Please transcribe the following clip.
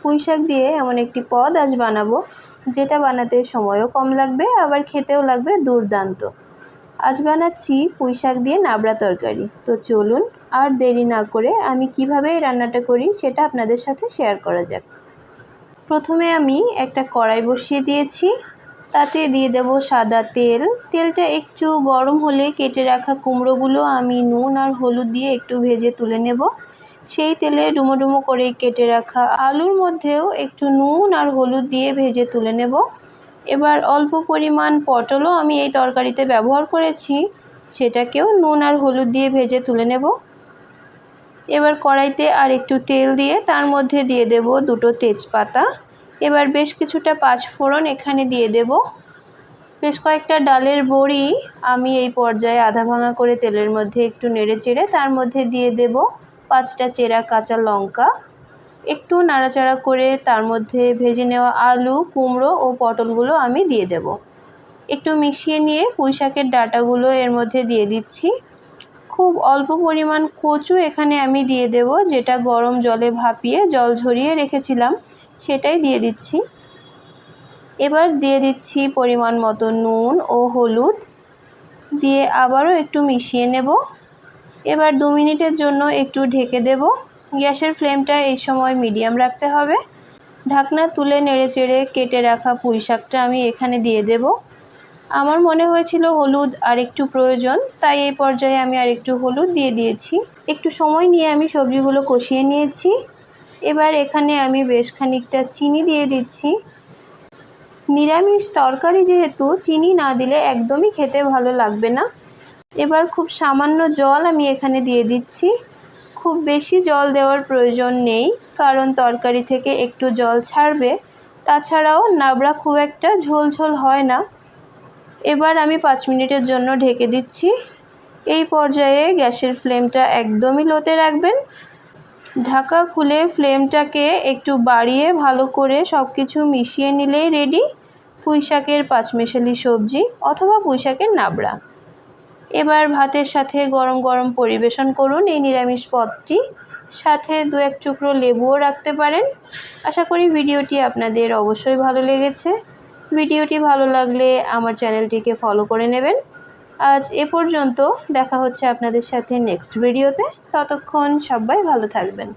পুঁইশাক দিয়ে এমন একটি পদ আজ বানাবো যেটা বানাতে সময়ও কম লাগবে, আবার খেতেও লাগবে দুর্দান্ত। আজ বানাচ্ছি পুঁইশাক দিয়ে নাবড়া তরকারি। তো চলুন আর দেরি না করে আমি কিভাবে এই রান্নাটা করি সেটা আপনাদের সাথে শেয়ার করা যাক। প্রথমে আমি একটা কড়াই বসিয়ে দিয়েছি, তাতে দিয়ে দেব সাদা তেল। তেলটা একটু গরম হলে কেটে রাখা কুমড়োগুলো আমি নুন আর হলুদ দিয়ে একটু ভেজে তুলে নেব। সেই তেলে ডুমো ডুমো করে কেটে রাখা আলুর মধ্যেও একটু নুন আর হলুদ দিয়ে ভেজে তুলে নেব। এবার অল্প পরিমাণ পটলও আমি এই তরকারিতে ব্যবহার করেছি, সেটাকেও নুন আর হলুদ দিয়ে ভেজে তুলে নেব। এবার কড়াইতে আর একটু তেল দিয়ে তার মধ্যে দিয়ে দেব দুটো তেজপাতা। এবার বেশ কিছুটা পাঁচফোড়ন এখানে দিয়ে দেব। বেশ কয়েকটা ডালের বড়ি আমি এই পর্যায়ে আধা ভাঙা করে তেলের মধ্যে একটু নেড়ে চেড়ে তার মধ্যে দিয়ে দেব 5টা চেরা কাঁচা লঙ্কা। একটু নাড়াচাড়া করে তার মধ্যে ভেজে নেওয়া আলু, কুমড়ো ও পটলগুলো আমি দিয়ে দেব। একটু মিশিয়ে নিয়ে পুঁইশাকের ডাঁটাগুলো এর মধ্যে দিয়ে দিচ্ছি। খুব অল্প পরিমাণ কচু এখানে আমি দিয়ে দেব, যেটা গরম জলে ভাপিয়ে জল ঝরিয়ে রেখেছিলাম সেটাই দিয়ে দিচ্ছি। এবার দিয়ে দিচ্ছি পরিমাণ মতো নুন ও হলুদ দিয়ে আবারও একটু মিশিয়ে নেব। এবার 2 মিনিটের জন্য একটু ঢেকে দেব। গ্যাসের ফ্লেমটা এই সময় মিডিয়াম রাখতে হবে। ঢাকনা তুলে নেড়ে চেড়ে কেটে রাখা পুঁইশাকটা আমি এখানে দিয়ে দেব। আমার মনে হয়েছিল হলুদ আর একটু প্রয়োজন, তাই এই পর্যায়ে আমি আর একটু হলুদ দিয়ে দিয়েছি। একটু সময় নিয়ে আমি সবজিগুলো কষিয়ে নিয়েছি। এবার এখানে আমি বেশ খানিকটা চিনি দিয়ে দিচ্ছি। নিরামিষ তরকারি যেহেতু চিনি না দিলে একদমই খেতে ভালো লাগবে না। এবার খুব সামান্য জল আমি এখানে দিয়ে দিচ্ছি। খুব বেশি জল দেওয়ার প্রয়োজন নেই, কারণ তরকারি থেকে একটু জল ছাড়বে। তাছাড়াও নাবড়া খুব একটা ঝোল ঝোল হয় না। এবার আমি 5 মিনিটের জন্য ঢেকে দিচ্ছি। এই পর্যায়ে গ্যাসের ফ্লেমটা একদমই লোতে রাখবেন। ঢাকা খুলে ফ্লেমটাকে একটু বাড়িয়ে ভালো করে সব কিছু মিশিয়ে নিলেই রেডি পুঁইশাকের পাঁচমেশালি সবজি অথবা পুঁইশাকের নাবড়া। এবার ভাতের সাথে গরম গরম পরিবেশন করুন এই নিরামিষ পদটি। সাথে 2-1 টুকরো লেবুও রাখতে পারেন। আশা করি ভিডিওটি আপনাদের অবশ্যই ভালো লেগেছে। ভিডিওটি ভালো লাগলে আমার চ্যানেলটিকে ফলো করে নেবেন। আজ এ পর্যন্ত, দেখা হচ্ছে আপনাদের সাথে নেক্সট ভিডিওতে। ততক্ষণ সবাই ভালো থাকবেন।